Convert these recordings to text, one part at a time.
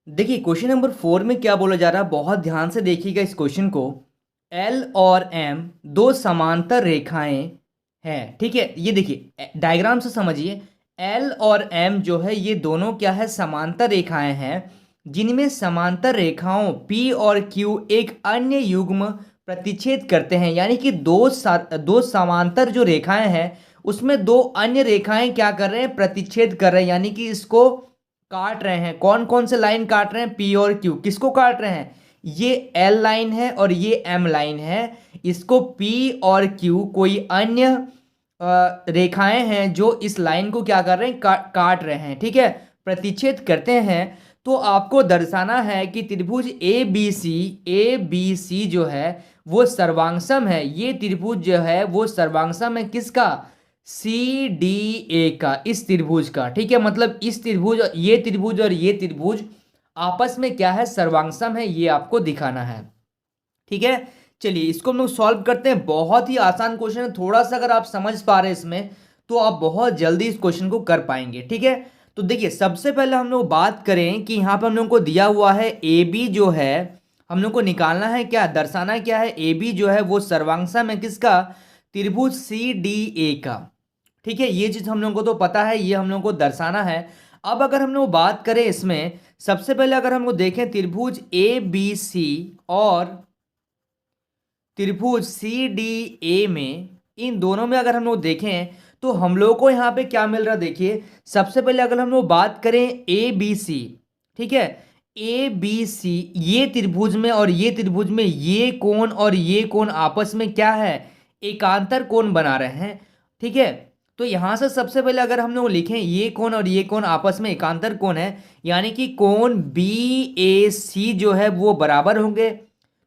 देखिए question number 4 में क्या बोला जा रहा है, बहुत ध्यान से देखिएगा इस क्वेश्चन को। एल और एम दो समांतर रेखाएं हैं, ठीक है। ये देखिए डायग्राम से समझिए। एल और एम जो है ये दोनों क्या है, समांतर रेखाएं हैं, जिनमें समांतर रेखाओं पी और क्यू एक अन्य युग्म प्रतिच्छेद करते हैं। यानी कि दो समांतर जो रेखाएं हैं उसमें दो अन्य रेखाएं क्या कर रहे हैं, प्रतिच्छेद कर रहे हैं, यानी कि इसको काट रहे हैं। कौन कौन से लाइन काट रहे हैं, पी और क्यू। किसको काट रहे हैं, ये एल लाइन है और ये एम लाइन है। इसको पी और क्यू कोई अन्य रेखाएं हैं जो इस लाइन को क्या कर रहे हैं, काट रहे हैं, ठीक है, प्रतिच्छेद करते हैं। तो आपको दर्शाना है कि त्रिभुज ए बी सी जो है वो सर्वांगसम है। ये त्रिभुज जो है वो सर्वांगसम है किसका, सी डी ए का, इस त्रिभुज का, ठीक है। मतलब इस त्रिभुज, ये त्रिभुज और ये त्रिभुज आपस में क्या है, सर्वांगसम है, ये आपको दिखाना है, ठीक है। चलिए इसको हम लोग सॉल्व करते हैं। बहुत ही आसान क्वेश्चन है, थोड़ा सा अगर आप समझ पा रहे हैं इसमें तो आप बहुत जल्दी इस क्वेश्चन को कर पाएंगे, ठीक है। तो देखिए सबसे पहले हम लोग बात करें कि यहाँ पर हम लोग को दिया हुआ है ए बी जो है, हम लोग को निकालना है क्या, दर्शाना क्या है, ए बी जो है वो सर्वांगसम है किसका, त्रिभुज सी डी ए का, ठीक है। ये चीज हम लोगों को तो पता है, ये हम लोगों को दर्शाना है। अब अगर हम लोग बात करें इसमें, सबसे पहले अगर हम लोग देखें त्रिभुज ए बी सी और त्रिभुज सी डी ए में, इन दोनों में अगर हम लोग देखें तो हम लोग को यहाँ पे क्या मिल रहा है, देखिए सबसे पहले अगर हम लोग बात करें ए बी सी, ठीक है, ए बी सी, ये त्रिभुज में और ये त्रिभुज में ये कोण और ये कोण आपस में क्या है, एकांतर कोण बना रहे हैं, ठीक है। तो यहां से सबसे पहले अगर हम लोग लिखें ये कोण और ये कोण आपस में एकांतर कोण है, यानी कि कोण बी ए सी जो है वो बराबर होंगे।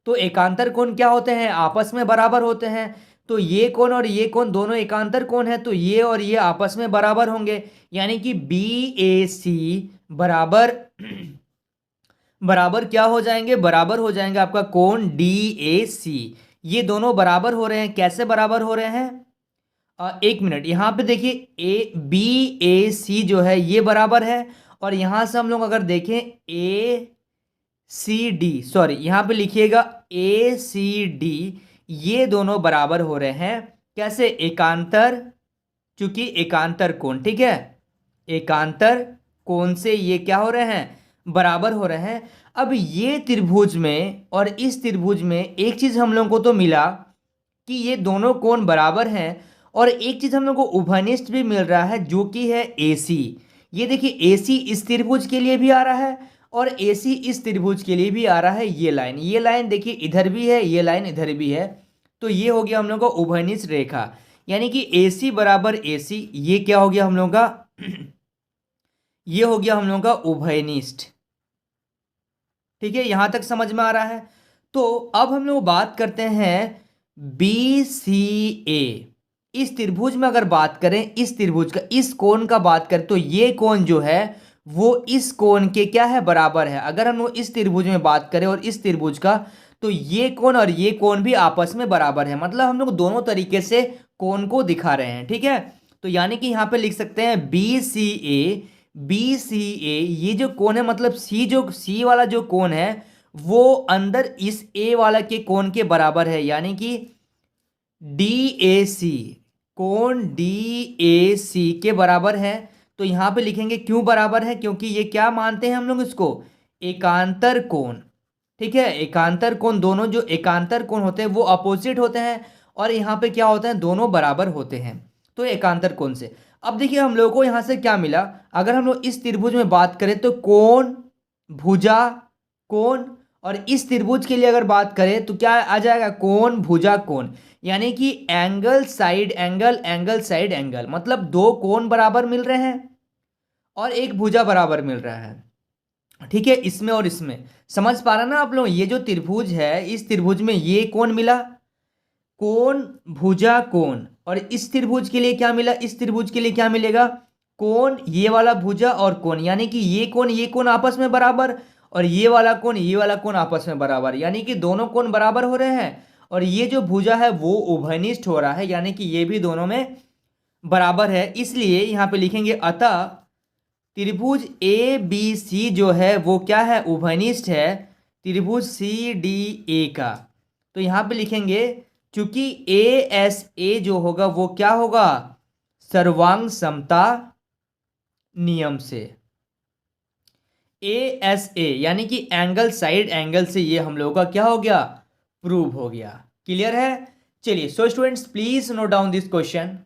तो एकांतर कोण क्या होते हैं, आपस में बराबर होते हैं। तो ये कोण और ये कोण दोनों एकांतर कोण है, तो ये और ये आपस में बराबर होंगे, यानी कि बी ए सी बराबर बराबर क्या हो जाएंगे, बराबर हो जाएंगे आपका कोण डी ए सी। ये दोनों बराबर हो रहे हैं, कैसे बराबर हो रहे हैं, एक मिनट, यहां पे देखिए ए बी ए सी जो है ये बराबर है, और यहां से हम लोग अगर देखें ए सी डी, सॉरी यहां पे लिखिएगा ए सी डी, ये दोनों बराबर हो रहे हैं, कैसे, एकांतर, चूंकि एकांतर कोण, ठीक है, एकांतर कोण से ये क्या हो रहे हैं, बराबर हो रहे हैं। अब ये त्रिभुज में और इस त्रिभुज में एक चीज हम लोगों को तो मिला कि ये दोनों कोण बराबर हैं, और एक चीज हम लोग को उभयनिष्ठ भी मिल रहा है जो कि है AC। ये देखिए AC इस त्रिभुज के लिए भी आ रहा है और AC इस त्रिभुज के लिए भी आ रहा है। ये लाइन देखिए इधर भी है, ये लाइन इधर भी है, तो ये हो गया हम लोग का उभयनिष्ठ रेखा, यानी कि AC बराबर AC, ये क्या हो गया हम लोग का ये हो गया हम लोग का उभयनिष्ठ, ठीक है। यहां तक समझ में आ रहा है। तो अब हम लोग बात करते हैं BCA, इस त्रिभुज में अगर बात करें, इस त्रिभुज का, इस कोण का बात करें तो ये कोण जो है वो इस कोण के क्या है, बराबर है। अगर हम लोग इस त्रिभुज में बात करें और इस त्रिभुज का, तो ये कोण और ये कोण भी आपस में बराबर है, मतलब हम लोग दोनों तरीके से कोण को दिखा रहे हैं, ठीक है। तो यानी कि यहां पे लिख सकते हैं बी सी ए, ये जो कोण है, मतलब सी वाला जो कोण है वो अंदर इस ए वाला के कोण के बराबर है, यानी कि डी ए सी, कोण डी ए सी के बराबर है। तो यहां पे लिखेंगे क्यों बराबर है, क्योंकि ये क्या मानते हैं हम लोग इसको, एकांतर कोण, ठीक है। एकांतर कोण, दोनों जो एकांतर कोण होते हैं वो अपोजिट होते हैं, और यहाँ पे क्या होते हैं, दोनों बराबर होते हैं, तो एकांतर कोण से। अब देखिए हम लोग को यहाँ से क्या मिला, अगर हम लोग इस त्रिभुज में बात करें तो कोण, भुजा, कोण, और इस त्रिभुज के लिए अगर बात करें तो क्या आ जाएगा, कोण भुजा कोण, यानी कि angle side angle, angle side angle, मतलब दो कोण बराबर मिल रहे हैं और एक भुजा बराबर मिल रहा है, ठीक है, इसमें और इसमें। समझ पा रहे ना आप लोग, ये जो त्रिभुज है इस त्रिभुज में ये कोण मिला, कोण भुजा कोण, और इस त्रिभुज के लिए क्या मिला, इस त्रिभुज के लिए क्या मिलेगा, कोण ये वाला भुजा और कोण, यानी कि ये कोण आपस में बराबर, और ये वाला कोण आपस में बराबर, यानी कि दोनों कोण बराबर हो रहे हैं, और ये जो भुजा है वो उभयनिष्ठ हो रहा है, यानी कि ये भी दोनों में बराबर है। इसलिए यहां पे लिखेंगे अतः त्रिभुज ए बी सी जो है वो क्या है, उभयनिष्ठ है त्रिभुज सी डी ए का। तो यहाँ पे लिखेंगे चूंकि ए एस ए जो होगा वो क्या होगा, सर्वांग समता नियम से। ए एस ए यानी कि एंगल साइड एंगल से, ये हम लोगों का क्या हो गया, प्रूव हो गया। क्लियर है। चलिए so students please note down this question.